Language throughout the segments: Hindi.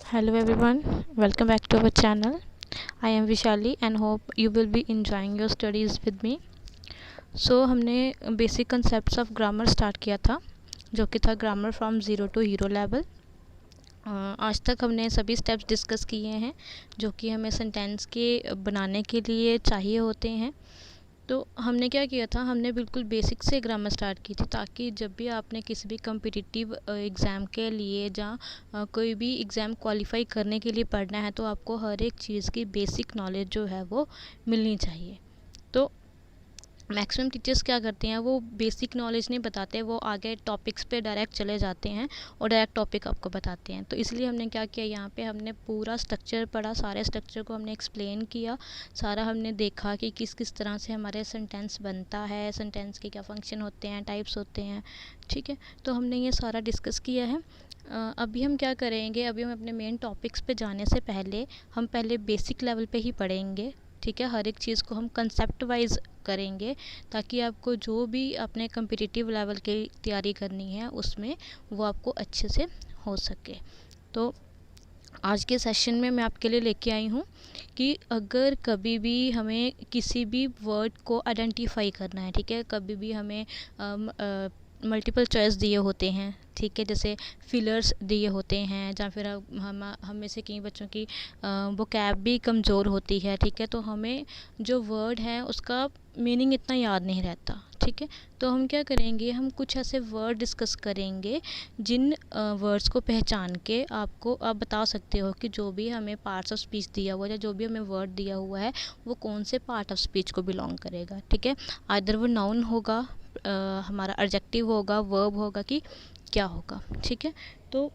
Hello everyone, welcome back to our channel. I am Vishali and hope you will be enjoying your studies with me. हमने basic concepts of grammar start किया था, जो कि था grammar from zero to hero level. आज तक हमने सभी स्टेप्स डिस्कस किए हैं जो कि हमें सेंटेंस के बनाने के लिए चाहिए होते हैं। तो हमने क्या किया था, हमने बिल्कुल बेसिक से ग्रामर स्टार्ट की थी, ताकि जब भी आपने किसी भी कम्पिटिटिव एग्ज़ाम के लिए या कोई भी एग्ज़ाम क्वालिफाई करने के लिए पढ़ना है तो आपको हर एक चीज़ की बेसिक नॉलेज जो है वो मिलनी चाहिए। तो मैक्सिमम टीचर्स क्या करते हैं, वो बेसिक नॉलेज नहीं बताते, वो आगे टॉपिक्स पे डायरेक्ट चले जाते हैं और डायरेक्ट टॉपिक आपको बताते हैं। तो इसलिए हमने क्या किया, यहाँ पे हमने पूरा स्ट्रक्चर पढ़ा, सारे स्ट्रक्चर को हमने एक्सप्लेन किया, सारा हमने देखा कि किस किस तरह से हमारे सेंटेंस बनता है, सेंटेंस के क्या फंक्शन होते हैं, टाइप्स होते हैं। ठीक है, तो हमने ये सारा डिस्कस किया है। अभी हम क्या करेंगे, अभी हम अपने मेन टॉपिक्स पे जाने से पहले हम पहले बेसिक लेवल पे ही पढ़ेंगे। ठीक है, हर एक चीज़ को हम कंसेप्ट वाइज करेंगे, ताकि आपको जो भी अपने कम्पिटिटिव लेवल की तैयारी करनी है उसमें वो आपको अच्छे से हो सके। तो आज के सेशन में मैं आपके लिए लेके आई हूँ कि अगर कभी भी हमें किसी भी वर्ड को आइडेंटिफाई करना है, ठीक है, कभी भी हमें मल्टीपल चॉइस दिए होते हैं, ठीक है, जैसे फिलर्स दिए होते हैं, या फिर हम में से कई बच्चों की वोकैब भी कमज़ोर होती है, ठीक है, तो हमें जो वर्ड है उसका मीनिंग इतना याद नहीं रहता। ठीक है, तो हम क्या करेंगे, हम कुछ ऐसे वर्ड डिस्कस करेंगे जिन वर्ड्स को पहचान के आप बता सकते हो कि जो भी हमें पार्ट्स ऑफ स्पीच दिया हुआ है या जो भी हमें वर्ड दिया हुआ है वो कौन से पार्ट ऑफ स्पीच को बिलोंग करेगा। ठीक है, आइदर वो नाउन होगा, हमारा एडजेक्टिव होगा, वर्ब होगा, कि क्या होगा। ठीक है, तो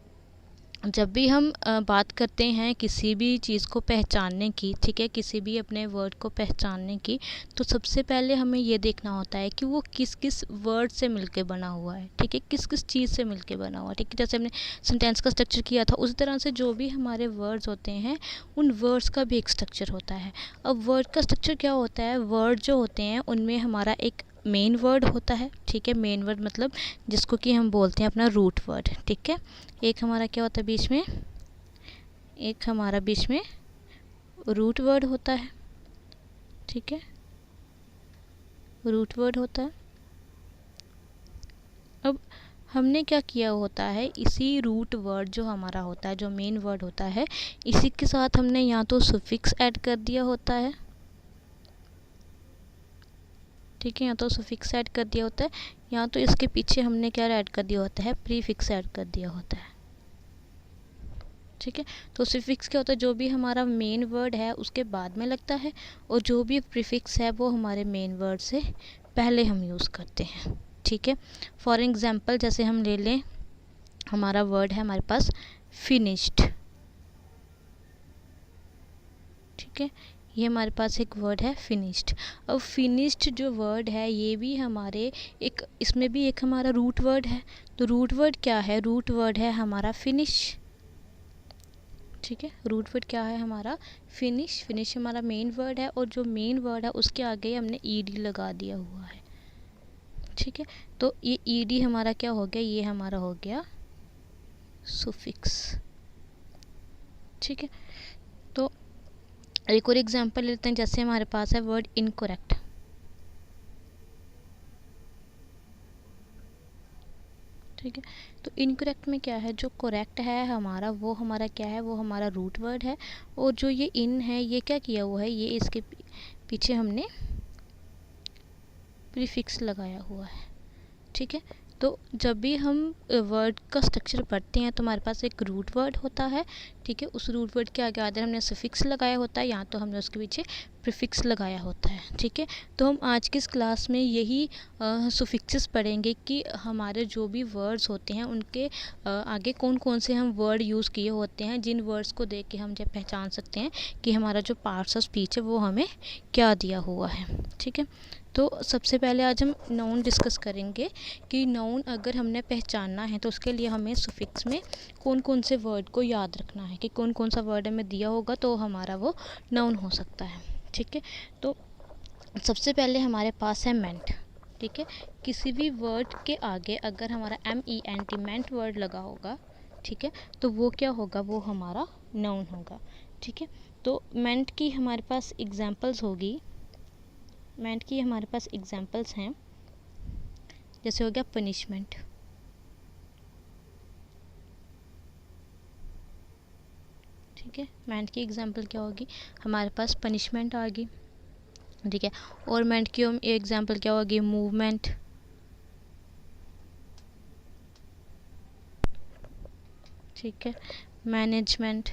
जब भी हम बात करते हैं किसी भी चीज़ को पहचानने की, ठीक है, किसी भी अपने वर्ड को पहचानने की, तो सबसे पहले हमें ये देखना होता है कि वो किस किस वर्ड से मिलके बना हुआ है। ठीक है, किस किस चीज़ से मिलके बना हुआ है। ठीक है, जैसे हमने सेंटेंस का स्ट्रक्चर किया था, उसी तरह से जो भी हमारे वर्ड्स होते हैं उन वर्ड्स का भी एक स्ट्रक्चर होता है। अब वर्ड का स्ट्रक्चर क्या होता है, वर्ड जो होते हैं उनमें हमारा एक मेन वर्ड होता है। ठीक है, मेन वर्ड मतलब जिसको कि हम बोलते हैं अपना रूट वर्ड। ठीक है, एक हमारा क्या होता है बीच में, एक हमारा बीच में रूट वर्ड होता है। ठीक है, रूट वर्ड होता है। अब हमने क्या किया होता है, इसी रूट वर्ड जो हमारा होता है, जो मेन वर्ड होता है, इसी के साथ हमने या तो सुफिक्स ऐड कर दिया होता है, ठीक है, या तो सुफिक्स ऐड कर दिया होता है, या तो इसके पीछे हमने क्या ऐड कर दिया होता है, प्रीफिक्स ऐड कर दिया होता है। ठीक है, तो सुफिक्स क्या होता है, जो भी हमारा मेन वर्ड है उसके बाद में लगता है, और जो भी प्रीफिक्स है वो हमारे मेन वर्ड से पहले हम यूज़ करते हैं। ठीक है, फॉर एग्जांपल जैसे हम ले लें, हमारा वर्ड है हमारे पास फिनिश्ड। ठीक है, ये हमारे पास एक वर्ड है फिनिश्ड। अब फिनिश्ड जो वर्ड है ये भी हमारे एक, इसमें भी एक हमारा रूट वर्ड है। तो रूट वर्ड क्या है, रूट वर्ड है हमारा फिनिश। ठीक है, रूट वर्ड क्या है हमारा, फिनिश। फिनिश हमारा मेन वर्ड है, और जो मेन वर्ड है उसके आगे हमने ईडी लगा दिया हुआ है। ठीक है, तो ये ईडी हमारा क्या हो गया, ये हमारा हो गया सुफिक्स। ठीक है, तो एक और एग्जांपल लेते हैं, जैसे हमारे पास है वर्ड इनकरेक्ट। ठीक है, तो इनकरेक्ट में क्या है, जो करेक्ट है हमारा वो हमारा क्या है, वो हमारा रूट वर्ड है, और जो ये इन है ये क्या किया हुआ है, ये इसके पीछे हमने प्रीफिक्स लगाया हुआ है। ठीक है, तो जब भी हम वर्ड का स्ट्रक्चर पढ़ते हैं तो हमारे पास एक रूट वर्ड होता है। ठीक है, उस रूट वर्ड के आगे आधर हमने सफिक्स लगाया होता है, या तो हमने उसके पीछे प्रीफिक्स लगाया होता है। ठीक है, तो हम आज की इस क्लास में यही सुफिक्सेस पढ़ेंगे कि हमारे जो भी वर्ड्स होते हैं उनके आगे कौन कौन से हम वर्ड यूज़ किए होते हैं, जिन वर्ड्स को देख के हम जब पहचान सकते हैं कि हमारा जो पार्ट्स ऑफ स्पीच है वो हमें क्या दिया हुआ है। ठीक है, तो सबसे पहले आज हम नाउन डिस्कस करेंगे कि नाउन अगर हमने पहचानना है तो उसके लिए हमें सुफिक्स में कौन कौन से वर्ड को याद रखना है, कि कौन कौन सा वर्ड हमें दिया होगा तो हमारा वो नाउन हो सकता है। ठीक है, तो सबसे पहले हमारे पास है मेंट। ठीक है, किसी भी वर्ड के आगे अगर हमारा MENT मेंट वर्ड लगा होगा, ठीक है, तो वो क्या होगा, वो हमारा नाउन होगा। ठीक है, तो मेंट की हमारे पास एग्जांपल्स होगी, मेंट की हमारे पास एग्जांपल्स हैं, जैसे हो गया पनिशमेंट। ठीक है, मेंट की एग्जांपल क्या होगी, हमारे पास पनिशमेंट आ गई। ठीक है, और मेंट की एग्जांपल क्या होगी, मूवमेंट। ठीक है, मैनेजमेंट।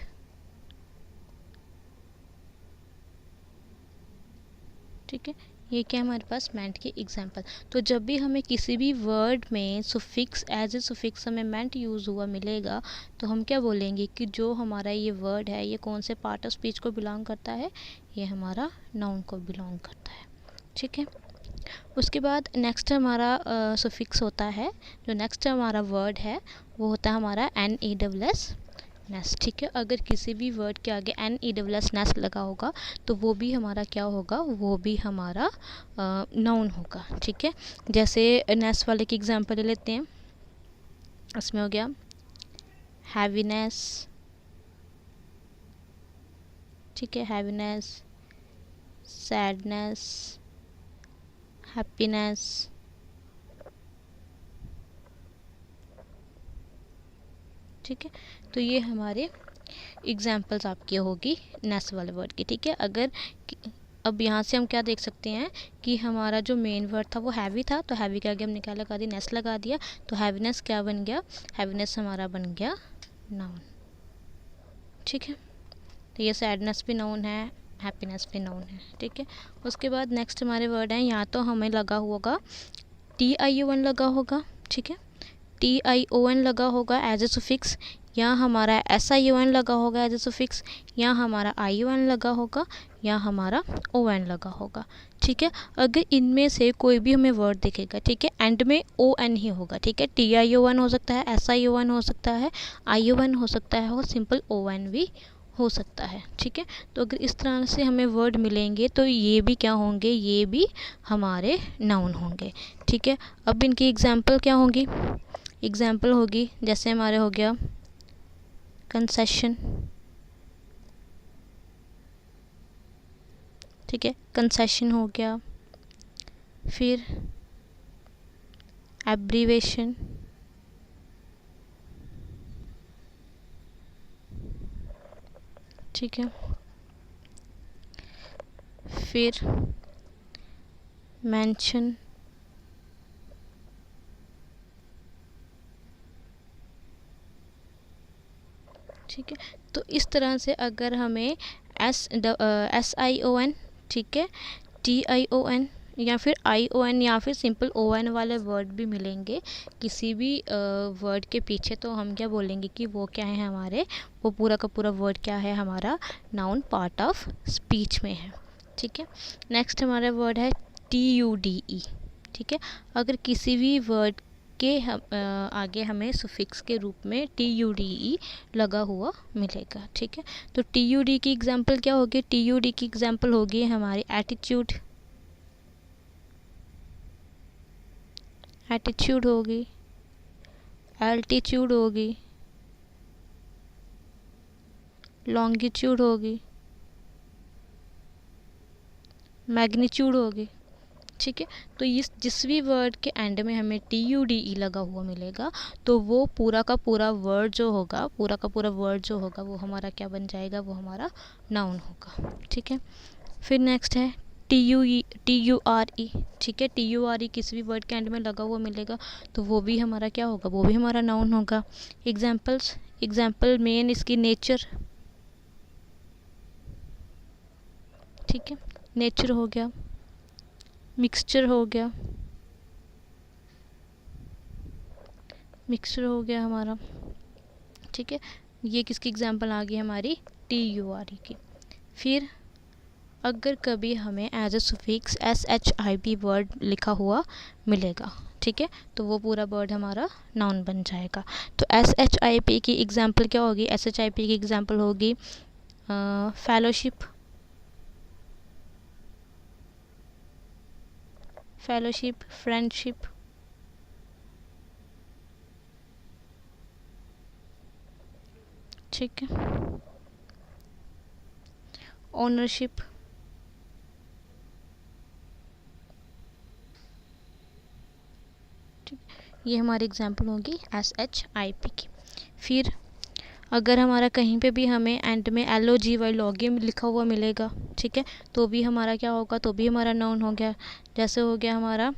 ठीक है, ये क्या हमारे पास मेंट की एग्जांपल। तो जब भी हमें किसी भी वर्ड में सुफिक्स, एज ए सुफिक्स हमें मेंट यूज़ हुआ मिलेगा, तो हम क्या बोलेंगे कि जो हमारा ये वर्ड है ये कौन से पार्ट ऑफ स्पीच को बिलोंग करता है, ये हमारा नाउन को बिलोंग करता है। ठीक है, उसके बाद नेक्स्ट हमारा सुफिक्स होता है, जो नेक्स्ट हमारा वर्ड है वो होता है हमारा NESS नेस। ठीक है, अगर किसी भी वर्ड के आगे NESS नेस लगा होगा तो वो भी हमारा क्या होगा, वो भी हमारा नाउन होगा। ठीक है, जैसे नेस वाले की एग्जांपल ले लेते हैं, इसमें हो गया हैवीनेस। ठीक है, हैवीनेस, सैडनेस, हैप्पीनेस। ठीक है, तो ये हमारे एग्जाम्पल्स आपकी होगी नेस वाले वर्ड की। ठीक है, अगर अब यहाँ से हम क्या देख सकते हैं कि हमारा जो मेन वर्ड था वो हैवी था, तो हैवी के आगे हमने क्या लगा दिया, नेस लगा दिया, तो हैवीनेस क्या बन गया, हैवीनेस हमारा बन गया नाउन। ठीक है, तो ये सैडनेस भी नाउन है, हैप्पीनेस भी नाउन है। ठीक है, उसके बाद नेक्स्ट हमारे वर्ड हैं, यहाँ तो हमें लगा होगा TION लगा होगा। ठीक है, TION लगा होगा एज ए सुफिक्स, या हमारा SION लगा होगा एज ए सुफिक्स, या हमारा ION लगा होगा, या हमारा ON लगा होगा। ठीक है, अगर इनमें से कोई भी हमें वर्ड दिखेगा, ठीक है, एंड में ON ही होगा। ठीक है, TION हो सकता है, SION हो सकता है, ION हो सकता है, और सिंपल ON भी हो सकता है। ठीक है, तो अगर इस तरह से हमें वर्ड मिलेंगे तो ये भी क्या होंगे, ये भी हमारे नाउन होंगे। ठीक है, अब इनकी एग्जांपल क्या होंगी, एग्जाम्पल होगी जैसे हमारे हो गया कंसेशन। ठीक है, कंसेशन हो गया, फिर एब्रीवेशन। ठीक है, फिर मेंशन। ठीक है, तो इस तरह से अगर हमें SION, ठीक है, TION, या फिर ION, या फिर सिंपल ON वाले वर्ड भी मिलेंगे किसी भी वर्ड के पीछे, तो हम क्या बोलेंगे कि वो क्या है हमारे, वो पूरा का पूरा वर्ड क्या है, हमारा नाउन पार्ट ऑफ स्पीच में है। ठीक है, नेक्स्ट हमारा वर्ड है TUDE। ठीक है, अगर किसी भी वर्ड के आगे हमें सुफिक्स के रूप में TUDE लगा हुआ मिलेगा। ठीक है, तो TUD की एग्जांपल क्या होगी, TUD की एग्जांपल होगी हमारी एटीट्यूड, एटीट्यूड होगी, एल्टीट्यूड होगी, लॉन्गिट्यूड होगी, मैग्नीट्यूड होगी। ठीक है, तो इस जिस भी वर्ड के एंड में हमें TUDE लगा हुआ मिलेगा तो वो पूरा का पूरा वर्ड जो होगा, पूरा का पूरा वर्ड जो होगा वो हमारा क्या बन जाएगा, वो हमारा नाउन होगा। ठीक है, फिर नेक्स्ट है TURE। ठीक है, TURE किसी भी वर्ड के एंड में लगा हुआ मिलेगा तो वो भी हमारा क्या होगा, वो भी हमारा नाउन होगा। एग्जाम्पल्स, एग्जाम्पल मेन इसकी नेचर। ठीक है, नेचर हो गया, मिक्सचर हो गया, मिक्सचर हो गया हमारा। ठीक है, ये किसकी एग्जांपल आ गई हमारी, TURE की। फिर अगर कभी हमें as a suffix SHIP word लिखा हुआ मिलेगा, ठीक है, तो वो पूरा वर्ड हमारा नाउन बन जाएगा। तो SHIP की एग्जांपल क्या होगी, SHIP की एग्जांपल होगी फेलोशिप, फेलोशिप, फ्रेंडशिप, ठीक है। ओनरशिप, ये हमारी एग्जांपल होगी SHIP की। फिर अगर हमारा कहीं पे भी हमें एंड में LOGY लॉगिन लिखा हुआ मिलेगा, ठीक है, तो भी हमारा क्या होगा, तो भी हमारा नाउन हो गया। जैसे हो गया हमारा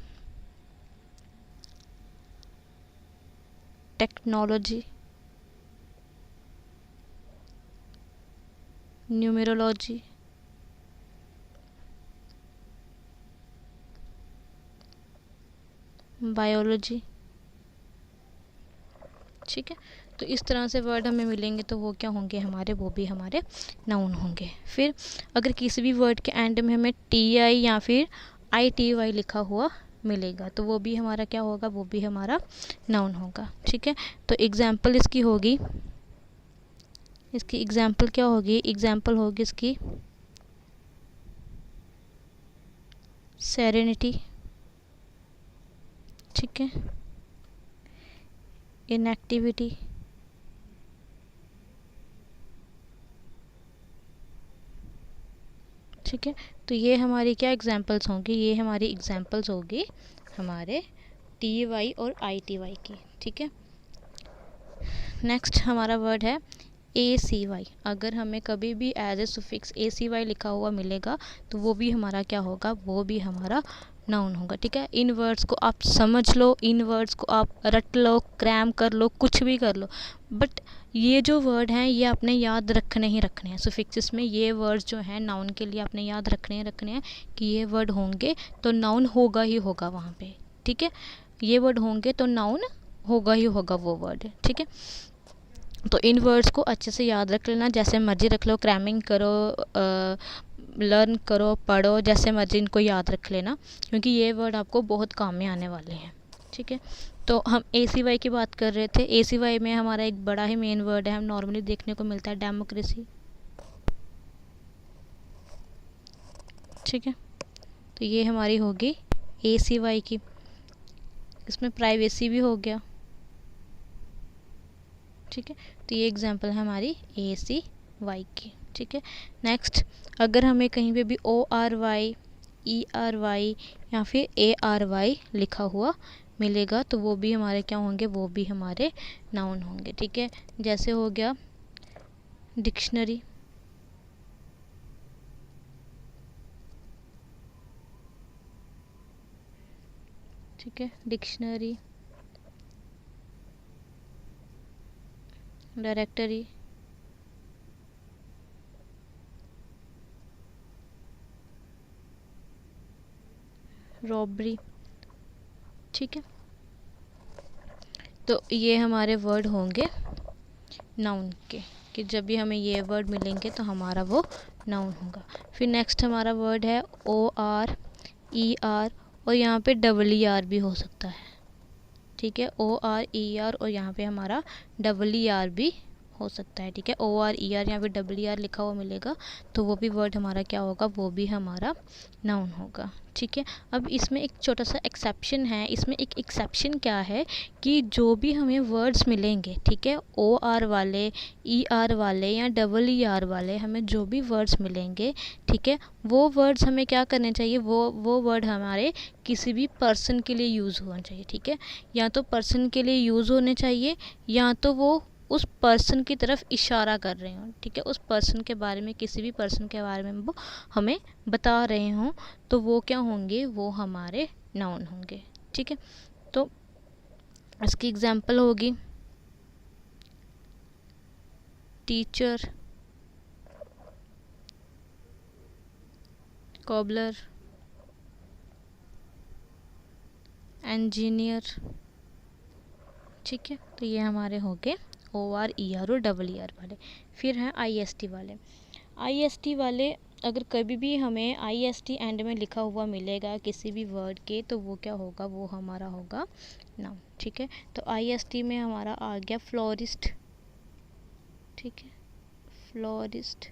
टेक्नोलॉजी, न्यूमेरोलॉजी, बायोलॉजी, ठीक है। तो इस तरह से वर्ड हमें मिलेंगे तो वो क्या होंगे हमारे, वो भी हमारे नाउन होंगे। फिर अगर किसी भी वर्ड के एंड में हमें TI या फिर ITY लिखा हुआ मिलेगा तो वो भी हमारा क्या होगा, वो भी हमारा नाउन होगा, ठीक है। तो एग्जाम्पल इसकी होगी, इसकी एग्जाम्पल क्या होगी, एग्जाम्पल होगी इसकी सेरेनिटी, ठीक है, इनएक्टिविटी, ठीक है। तो ये हमारी क्या एग्जाम्पल्स होंगी, ये हमारी एग्जाम्पल्स होगी हमारे TY और ITY की, ठीक है। नेक्स्ट हमारा वर्ड है ACY। अगर हमें कभी भी एज ए सुफिक्स ACY लिखा हुआ मिलेगा तो वो भी हमारा क्या होगा, वो भी हमारा नाउन होगा, ठीक है। इन वर्ड्स को आप समझ लो, इन वर्ड्स को आप रट लो, क्रैम कर लो, कुछ भी कर लो, बट ये जो वर्ड हैं ये आपने याद रखने ही रखने हैं। सुफिक्सेस में ये वर्ड्स जो हैं नाउन के लिए आपने याद रखने हैं कि ये वर्ड होंगे तो नाउन होगा ही होगा वहाँ पे, ठीक है। ये वर्ड होंगे तो नाउन होगा ही होगा वो वर्ड, ठीक है। तो इन वर्ड्स को अच्छे से याद रख लेना, जैसे मर्जी रख लो, क्रैमिंग करो, लर्न करो, पढ़ो, जैसे मर्जी इनको याद रख लेना, क्योंकि ये वर्ड आपको बहुत काम में आने वाले हैं, ठीक है। तो हम ACY की बात कर रहे थे। ACY में हमारा एक बड़ा ही मेन वर्ड है, हम नॉर्मली देखने को मिलता है डेमोक्रेसी, ठीक है। तो ये हमारी होगी ACY की। इसमें प्राइवेसी भी हो गया, ठीक है। तो ये एग्जांपल है हमारी ACY की, ठीक है। नेक्स्ट, अगर हमें कहीं पे भी ORY, ERY या फिर ARY लिखा हुआ मिलेगा तो वो भी हमारे क्या होंगे, वो भी हमारे नाउन होंगे, ठीक है। जैसे हो गया डिक्शनरी, ठीक है, डिक्शनरी, डायरेक्टरी, रॉबरी, ठीक है। तो ये हमारे वर्ड होंगे नाउन के, कि जब भी हमें ये वर्ड मिलेंगे तो हमारा वो नाउन होगा। फिर नेक्स्ट हमारा वर्ड है OR, ER और यहाँ पे ER भी हो सकता है, ठीक है। OR, ER और यहाँ पे हमारा ER भी हो सकता है, ठीक है। OR, ER यहाँ पे ER लिखा हुआ मिलेगा तो वो भी वर्ड हमारा क्या होगा, वो भी हमारा नाउन होगा, ठीक है। अब इसमें एक छोटा सा एक्सेप्शन है। इसमें एक एक्सेप्शन क्या है कि जो भी हमें वर्ड्स मिलेंगे, ठीक है, OR वाले, ER वाले या ER वाले, हमें जो भी वर्ड्स मिलेंगे, ठीक है, वो वर्ड्स हमें क्या करने चाहिए, वो वर्ड हमारे किसी भी पर्सन के लिए यूज़ होना चाहिए, ठीक है। या तो पर्सन के लिए यूज़ होने चाहिए या तो वो उस पर्सन की तरफ इशारा कर रहे हों, ठीक है। उस पर्सन के बारे में, किसी भी पर्सन के बारे में वो हमें बता रहे हों तो वो क्या होंगे, वो हमारे नाउन होंगे, ठीक है। तो इसकी एग्जांपल होगी टीचर, कॉबलर, इंजीनियर, ठीक है। तो ये हमारे हो गए OR, ER और ER वाले। फिर हैं IST वाले। IST वाले अगर कभी भी हमें IST एंड में लिखा हुआ मिलेगा किसी भी वर्ड के तो वो क्या होगा, वो हमारा होगा नाउन, ठीक है। तो IST में हमारा आ गया फ्लोरिस्ट, ठीक है, फ्लोरिस्ट,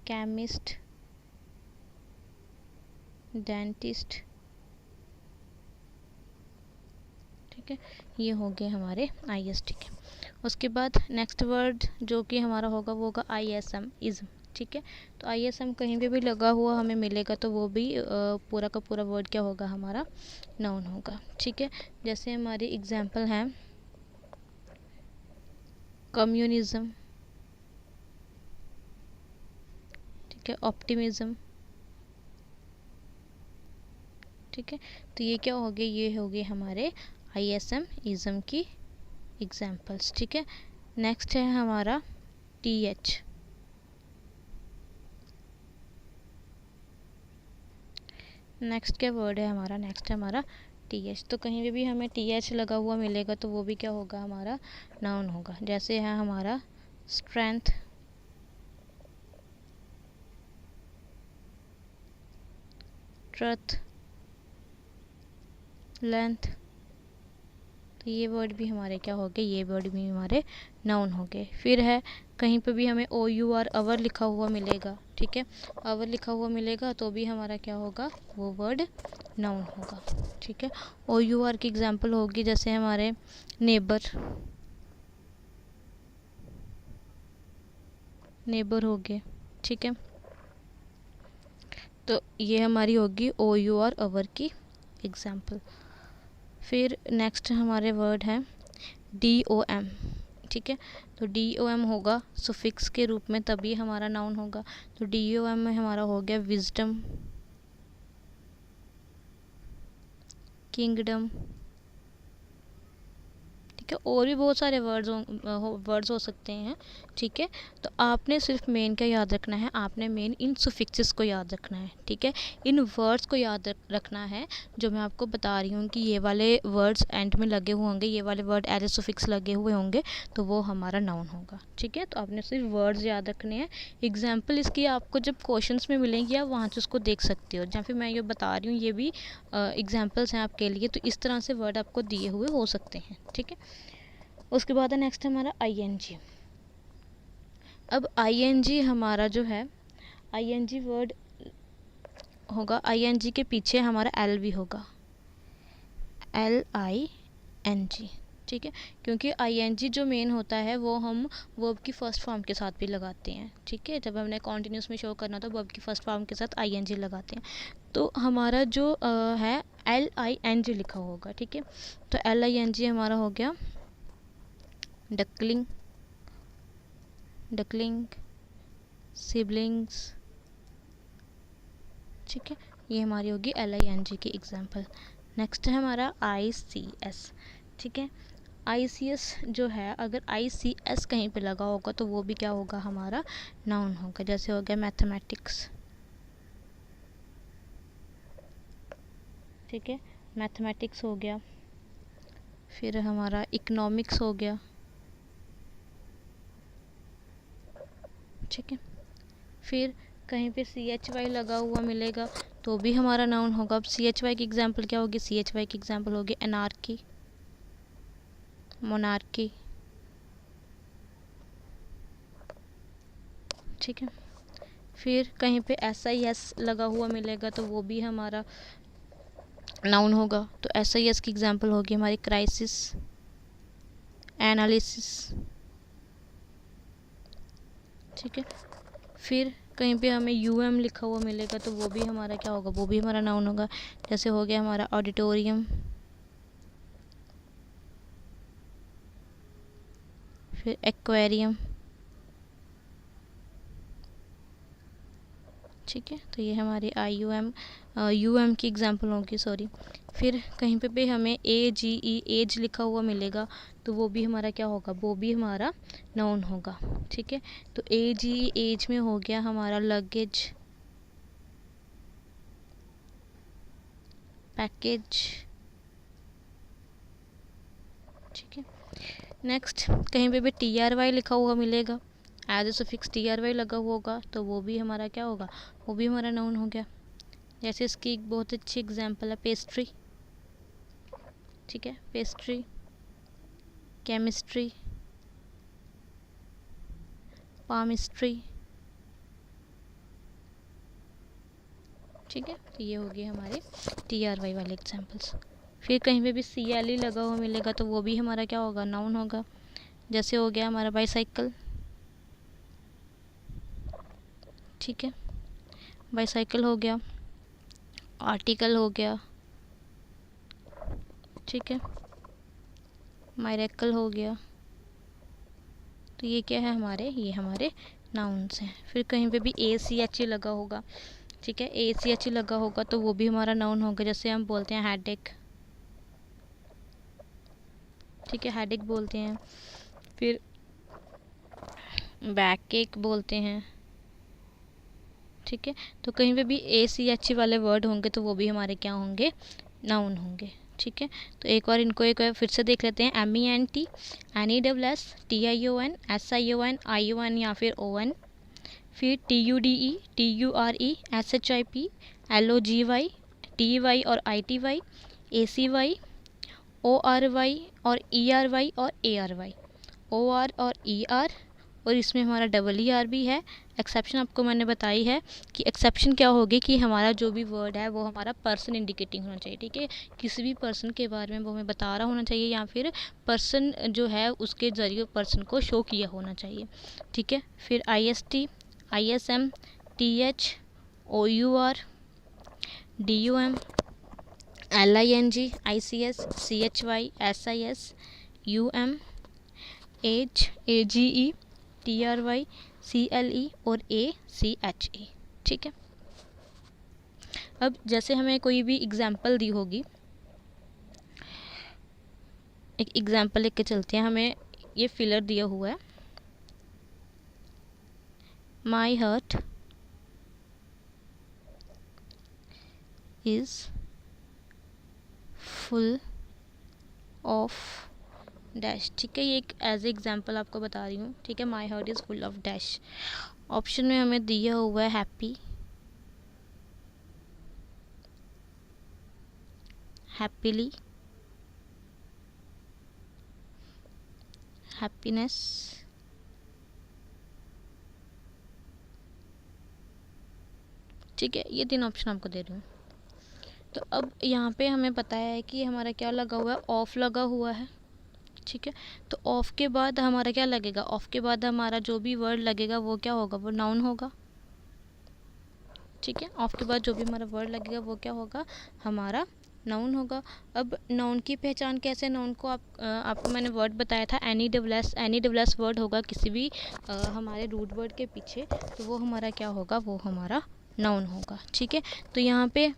केमिस्ट, डेंटिस्ट, ठीक है। ये हो गए हमारे IST के। उसके बाद नेक्स्ट वर्ड जो कि हमारा होगा वो होगा ISM इज़्म। ठीक है, तो ISM कहीं पे भी लगा हुआ हमें मिलेगा तो वो भी पूरा का पूरा वर्ड क्या होगा, हमारा नाउन होगा। ठीक है, जैसे हमारी एग्जांपल हैं कम्युनिज्म, ठीक है, ऑप्टिमिज्म। ठीक है, तो ये क्या हो गए, ये हो गए हमारे ISM इज़्म की एग्जांपल्स। ठीक है, नेक्स्ट है हमारा TH। नेक्स्ट क्या वर्ड है हमारा, नेक्स्ट है हमारा TH। तो कहीं पे भी हमें TH लगा हुआ मिलेगा तो वो भी क्या होगा, हमारा नाउन होगा। जैसे है हमारा स्ट्रेंथ, ट्रुथ, लेंथ। तो ये वर्ड भी हमारे क्या हो गए, ये वर्ड भी हमारे नाउन हो गए। फिर है कहीं पे भी हमें OUR अवर लिखा हुआ मिलेगा। ठीक है, अवर लिखा हुआ मिलेगा तो भी हमारा क्या होगा, वो वर्ड नाउन होगा। ठीक है, OUR की एग्जांपल होगी जैसे हमारे नेबर, नेबर हो गए। ठीक है, तो ये हमारी होगी OUR अवर की एग्जांपल। फिर नेक्स्ट हमारे वर्ड हैं DOM। ठीक है, तो DOM होगा सुफिक्स के रूप में, तभी हमारा नाउन होगा। तो DOM में हमारा हो गया विजडम, किंगडम। ठीक है, और भी बहुत सारे वर्ड्स हो सकते हैं। ठीक है, तो आपने सिर्फ मेन क्या याद रखना है, आपने मेन इन सुफिक्सेस को याद रखना है। ठीक है, इन वर्ड्स को याद रखना है जो मैं आपको बता रही हूँ कि ये वाले वर्ड्स एंड में लगे हुए होंगे, ये वाले वर्ड एज ए सुफिक्स लगे हुए होंगे तो वो हमारा नाउन होगा। ठीक है, तो आपने सिर्फ वर्ड्स याद रखने हैं। एग्जाम्पल इसकी आपको जब क्वेश्चंस में मिलेंगी आप वहाँ से उसको देख सकते हो, जहाँ फिर मैं ये बता रही हूँ ये भी एग्जाम्पल्स हैं आपके लिए, तो इस तरह से वर्ड आपको दिए हुए हो सकते हैं। ठीक है, उसके बाद है नेक्स्ट हमारा ING। अब ING हमारा जो है, ING वर्ड होगा, ING के पीछे हमारा L भी होगा, LING। ठीक है, क्योंकि ING जो मेन होता है वो हम वर्ब की फर्स्ट फॉर्म के साथ भी लगाते हैं। ठीक है, जब हमने कॉन्टिन्यूस में शो करना तो वर्ब की फर्स्ट फॉर्म के साथ ING लगाते हैं। तो हमारा जो है LING लिखा होगा। ठीक है, तो LING हमारा हो गया डकलिंग, डकलिंग, सिबलिंग्स। ठीक है, ये हमारी होगी LING की एग्जांपल। नेक्स्ट है हमारा ICS। ठीक है, ICS जो है, अगर ICS कहीं पे लगा होगा तो वो भी क्या होगा, हमारा नाउन होगा। जैसे हो गया मैथमेटिक्स। ठीक है, मैथमेटिक्स हो गया। फिर हमारा इकोनॉमिक्स हो गया। ठीक है, फिर कहीं पे CHY लगा हुआ मिलेगा तो भी हमारा नाउन होगा। अब CHY की एग्जांपल क्या होगी, CHY की एग्जांपल होगी एनार्की, मोनार्की। ठीक है, फिर कहीं पे SIS लगा हुआ मिलेगा तो वो भी हमारा नाउन होगा। तो SIS की एग्जांपल होगी हमारी क्राइसिस, एनालिसिस। ठीक है, फिर कहीं पे हमें UM लिखा हुआ मिलेगा तो वो भी हमारा क्या होगा, वो भी हमारा नाउन होगा। जैसे हो गया हमारा ऑडिटोरियम, फिर एक्वेरियम। ठीक है, तो ये हमारी UM की एग्जांपल होगी, सॉरी। फिर कहीं पे भी हमें AGE एज लिखा हुआ मिलेगा तो वो भी हमारा क्या होगा, वो भी हमारा नाउन होगा। ठीक है, तो AGE एज में हो गया हमारा लगेज, पैकेज। ठीक है, नेक्स्ट कहीं पे भी TRY लिखा हुआ मिलेगा, एज ए सफिक्स TRY लगा हुआ होगा तो वो भी हमारा क्या होगा, वो भी हमारा नाउन हो गया। जैसे इसकी एक बहुत अच्छी एग्जांपल है पेस्ट्री। ठीक है, पेस्ट्री, केमिस्ट्री, पामिस्ट्री। ठीक है, तो ये हो गए हमारे TRY वाले एग्जांपल्स। फिर कहीं पे भी CLE लगा हुआ मिलेगा तो वो भी हमारा क्या होगा, नाउन होगा। जैसे हो गया हमारा बाईसाइकिल, ठीक है, बाईसाइकिल हो गया, आर्टिकल हो गया, ठीक है, मायरेकल हो गया। तो ये क्या है हमारे, ये हमारे नाउन्स हैं। फिर कहीं पे भी ACH लगा होगा, ठीक है, ACH लगा होगा तो वो भी हमारा नाउन होगा। जैसे हम बोलते हैं हेडेक, ठीक है, हेडेक बोलते हैं। फिर बैक एक बोलते हैं, ठीक है। तो कहीं पे भी ACH वाले वर्ड होंगे तो वो भी हमारे क्या होंगे, नाउन होंगे, ठीक है। तो एक और इनको एक बार फिर से देख लेते हैं। MENT, NESS, TION, SION, ION या फिर ON। फिर TUDE, TURE, SHIP, LOGY, TY और ITY, ACY, ORY और ERY और ARY, OR और ER, और इसमें हमारा ER भी है। एक्सेप्शन आपको मैंने बताई है कि एक्सेप्शन क्या होगी कि हमारा जो भी वर्ड है वो हमारा पर्सन इंडिकेटिंग होना चाहिए, ठीक है, किसी भी पर्सन के बारे में वो हमें बता रहा होना चाहिए या फिर पर्सन जो है उसके ज़रिए पर्सन को शो किया होना चाहिए, ठीक है। फिर IST, ISM, TH, OUR, DUM, LING, ICS, CHY, SIS, UM, AGE, TRY, CLE और ACHE, ठीक है। अब जैसे हमें कोई भी एग्जाम्पल दी होगी, एक एग्जाम्पल लेके चलते हैं। हमें ये फिलर दिया हुआ है, my heart is full of dash, ठीक है। ये एक एज एग्जाम्पल आपको बता रही हूँ, ठीक है। My heart is full of dash. Option में हमें दिया हुआ है हैप्पी, हैप्पीली, हैप्पीनेस, ठीक है। ये 3 ऑप्शन आपको दे रही हूँ। तो अब यहाँ पे हमें पता है कि हमारा क्या लगा हुआ है, ऑफ लगा हुआ है, ठीक है। तो ऑफ के बाद हमारा क्या लगेगा, ऑफ के बाद हमारा जो भी वर्ड लगेगा वो क्या होगा, वो नाउन होगा, ठीक है। ऑफ के बाद जो भी हमारा वर्ड लगेगा वो क्या होगा, हमारा नाउन होगा। अब नाउन की पहचान कैसे, नाउन को आपको मैंने वर्ड बताया था NESS वर्ड होगा किसी भी हमारे रूट वर्ड के पीछे, तो वो हमारा क्या होगा, वो हमारा नाउन होगा, ठीक है। तो यहाँ पे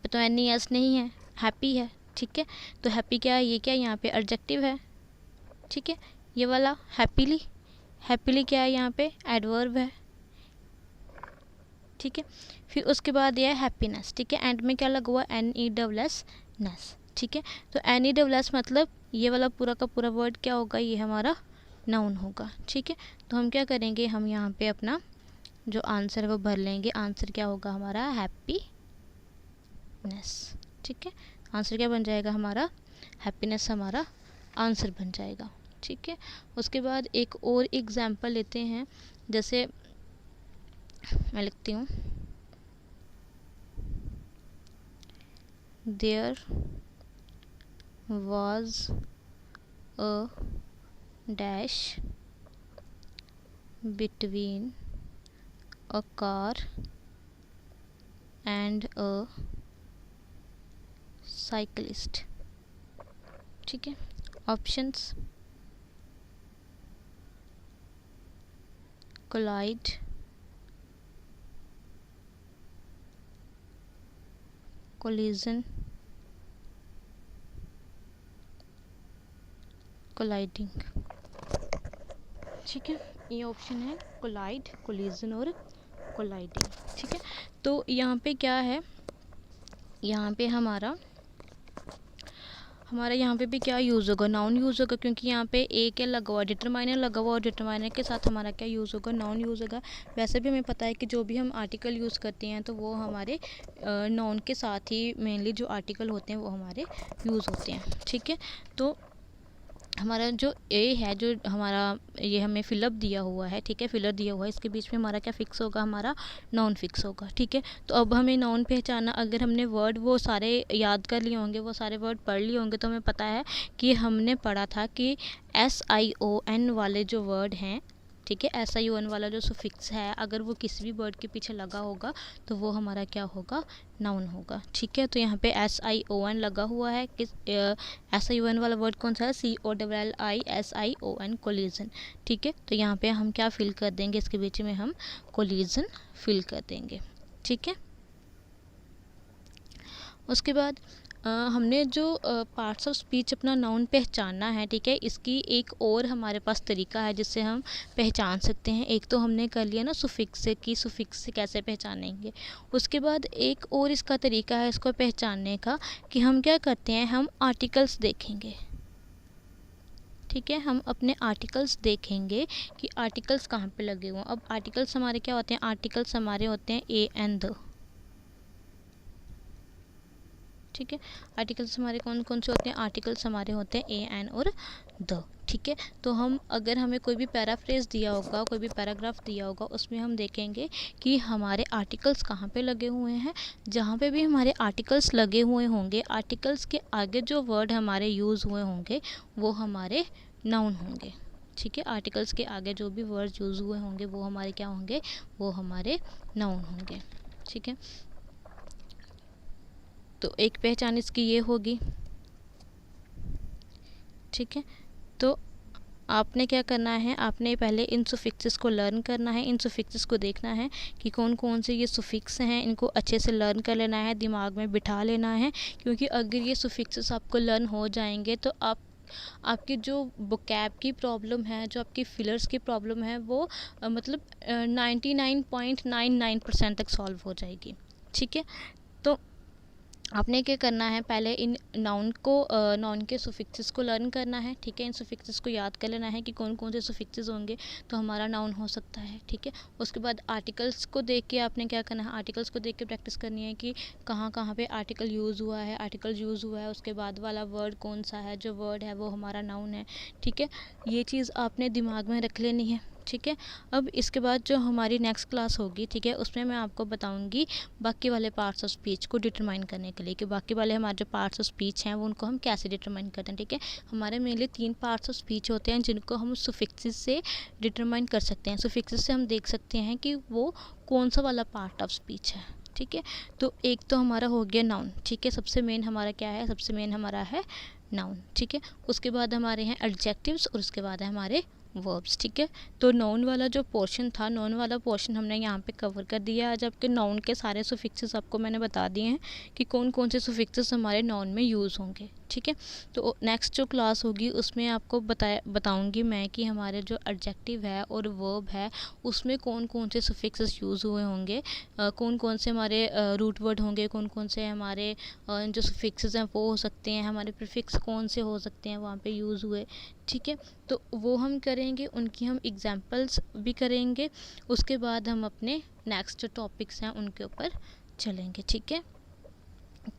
तो NES नहीं है, हैप्पी है, ठीक है। तो हैप्पी क्या है, ये क्या यहाँ पे एडजेक्टिव है, ठीक है। ये वाला हैप्पीली, हैप्पीली क्या है यहाँ पे, एडवर्ब है, ठीक है। फिर उसके बाद यह है हैप्पीनेस, ठीक है। एंड में क्या लगा हुआ, NESS, ठीक है। तो NESS मतलब ये वाला पूरा का पूरा वर्ड क्या होगा, ये हमारा नाउन होगा, ठीक है। तो हम क्या करेंगे, हम यहाँ पे अपना जो आंसर है वो भर लेंगे। आंसर क्या होगा हमारा, हैप्पीनेस, ठीक है। आंसर क्या बन जाएगा हमारा, हैप्पीनेस हमारा आंसर बन जाएगा, ठीक है। उसके बाद एक और एग्जाम्पल लेते हैं। जैसे मैं लिखती हूँ, there was a dash between a car and a cyclist, ठीक है। ऑप्शंस, कोलाइड, कोलिजन, कोलाइडिंग, ठीक है। ये ऑप्शन है कोलाइड, कोलिजन और कोलाइडिंग, ठीक है। तो यहाँ पे क्या है, यहाँ पे हमारा यहाँ पे भी क्या यूज़ होगा, नाउन यूज़ होगा, क्योंकि यहाँ पे ए क्या लगा हुआ, डिटरमाइनर लगा हुआ, और डिटरमाइनर के साथ हमारा क्या यूज़ होगा, नाउन यूज़ होगा। वैसे भी हमें पता है कि जो भी हम आर्टिकल यूज़ करते हैं तो वो हमारे नाउन के साथ ही मेनली जो आर्टिकल होते हैं वो हमारे यूज़ होते हैं, ठीक है। तो हमारा जो ए है, जो हमारा ये हमें फिलअप दिया हुआ है, ठीक है, फिलर दिया हुआ है, इसके बीच में हमारा क्या फिक्स होगा, हमारा नाउन फिक्स होगा, ठीक है। तो अब हमें नाउन पहचाना, अगर हमने वर्ड वो सारे याद कर लिए होंगे, वो सारे वर्ड पढ़ लिए होंगे, तो हमें पता है कि हमने पढ़ा था कि SION वाले जो वर्ड हैं, ठीक है, SION वाला जो सुफिक्स है, अगर वो किसी भी वर्ड के पीछे लगा होगा तो वो हमारा क्या होगा, नाउन होगा, ठीक है। तो यहाँ पे SION लगा हुआ है, किस SION वाला वर्ड कौन सा है, COLLISION, कोलिजन, ठीक है। तो यहाँ पे हम क्या फिल कर देंगे, इसके बीच में हम कोलिजन फिल कर देंगे, ठीक है। उसके बाद हमने जो पार्ट्स ऑफ स्पीच अपना नाउन पहचानना है, ठीक है, इसकी एक और हमारे पास तरीका है जिससे हम पहचान सकते हैं। एक तो हमने कर लिया ना सुफिक्स से, कि सुफिक्स से कैसे पहचानेंगे। उसके बाद एक और इसका तरीका है इसको पहचानने का, कि हम क्या करते हैं, हम आर्टिकल्स देखेंगे, ठीक है, हम अपने आर्टिकल्स देखेंगे कि आर्टिकल्स कहाँ पे लगे हुए हैं। अब आर्टिकल्स हमारे क्या होते हैं, आर्टिकल्स हमारे होते हैं ए एंड द, ठीक है। आर्टिकल्स हमारे कौन कौन से होते हैं, आर्टिकल्स हमारे होते हैं ए एन और द, ठीक है। तो हम अगर हमें कोई भी पैराफ्रेज दिया होगा, कोई भी पैराग्राफ दिया होगा, उसमें हम देखेंगे कि हमारे आर्टिकल्स कहाँ पे लगे हुए हैं। जहाँ पे भी हमारे आर्टिकल्स लगे हुए होंगे, आर्टिकल्स के आगे जो वर्ड हमारे यूज़ हुए होंगे वो हमारे नाउन होंगे, ठीक है। आर्टिकल्स के आगे जो भी वर्ड यूज़ हुए होंगे वो हमारे क्या होंगे, वो हमारे नाउन होंगे, ठीक है। तो एक पहचान इसकी ये होगी, ठीक है। तो आपने क्या करना है, आपने पहले इन सुफिक्सेस को लर्न करना है, इन सुफिक्सेस को देखना है कि कौन कौन से ये सुफिक्स हैं, इनको अच्छे से लर्न कर लेना है, दिमाग में बिठा लेना है। क्योंकि अगर ये सुफिक्सेस आपको लर्न हो जाएंगे तो आपकी जो वोकैब की प्रॉब्लम है, जो आपकी फिलर्स की प्रॉब्लम है, वो मतलब 99.99% तक सॉल्व हो जाएगी, ठीक है। तो आपने क्या करना है, पहले इन नाउन को नाउन के सुफिक्सेस को लर्न करना है, ठीक है। इन सुफिक्सेस को याद कर लेना है कि कौन कौन से सुफिक्सेस होंगे तो हमारा नाउन हो सकता है, ठीक है। उसके बाद आर्टिकल्स को देख के आपने क्या करना है, आर्टिकल्स को देख के प्रैक्टिस करनी है कि कहाँ कहाँ पे आर्टिकल यूज़ हुआ है, आर्टिकल यूज़ हुआ है, उसके बाद वाला वर्ड कौन सा है, जो वर्ड है वो हमारा नाउन है, ठीक है। ये चीज़ आपने दिमाग में रख लेनी है, ठीक है। अब इसके बाद जो हमारी नेक्स्ट क्लास होगी, ठीक है, उसमें मैं आपको बताऊंगी बाकी वाले पार्ट्स ऑफ स्पीच को डिटरमाइन करने के लिए, कि बाकी वाले हमारे जो पार्ट्स ऑफ स्पीच हैं वो उनको हम कैसे डिटरमाइन करते हैं, ठीक है। हमारे मेनली 3 पार्ट्स ऑफ स्पीच होते हैं जिनको हम सुफिक्सेस से डिटरमाइन कर सकते हैं। सुफिक्सेस से हम देख सकते हैं कि वो कौन सा वाला पार्ट ऑफ स्पीच है, ठीक है। तो एक तो हमारा हो गया नाउन, ठीक है, सबसे मेन हमारा क्या है, सबसे मेन हमारा है नाउन, ठीक है। उसके बाद हमारे हैं एडजेक्टिव्स और उसके बाद है हमारे वर्ब्स, ठीक है। तो नाउन वाला जो पोर्शन था, नाउन वाला पोर्शन हमने यहाँ पे कवर कर दिया है। जबकि नाउन के सारे सुफिक्सेस आपको मैंने बता दिए हैं कि कौन कौन से सुफिक्सेस हमारे नाउन में यूज़ होंगे, ठीक है। तो नेक्स्ट जो क्लास होगी उसमें आपको बताऊंगी मैं कि हमारे जो एडजेक्टिव है और वर्ब है उसमें कौन कौन से सुफिक्सेस यूज़ हुए होंगे, कौन कौन से हमारे रूट वर्ड होंगे, कौन कौन से हमारे जो सुफिक्सेस हैं वो हो सकते हैं, हमारे प्रीफिक्स कौन से हो सकते हैं वहाँ पे यूज़ हुए, ठीक है। तो वो हम करेंगे, उनकी हम एग्जांपल्स भी करेंगे। उसके बाद हम अपने नेक्स्ट जो टॉपिक्स हैं उनके ऊपर चलेंगे, ठीक है।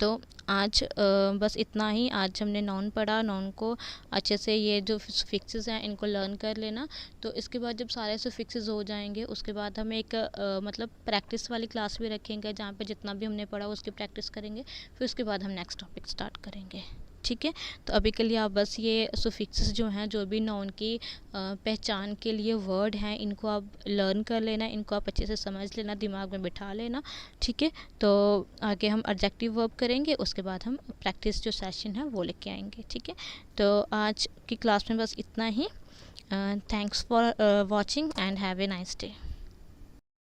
तो आज बस इतना ही। आज हमने नाउन पढ़ा, नाउन को अच्छे से ये जो सुफिक्सेस हैं इनको लर्न कर लेना। तो इसके बाद जब सारे सुफिक्सेस हो जाएंगे उसके बाद हम एक मतलब प्रैक्टिस वाली क्लास भी रखेंगे जहाँ पे जितना भी हमने पढ़ा उसकी प्रैक्टिस करेंगे। फिर उसके बाद हम नेक्स्ट टॉपिक स्टार्ट करेंगे, ठीक है। तो अभी के लिए आप बस ये सुफिक्सेस जो हैं, जो भी नाउन की पहचान के लिए वर्ड हैं, इनको आप लर्न कर लेना, इनको आप अच्छे से समझ लेना, दिमाग में बिठा लेना, ठीक है। तो आगे हम एडजेक्टिव वर्ब करेंगे, उसके बाद हम प्रैक्टिस जो सेशन है वो लेके आएंगे, ठीक है। तो आज की क्लास में बस इतना ही। Thanks for watching and have a nice day.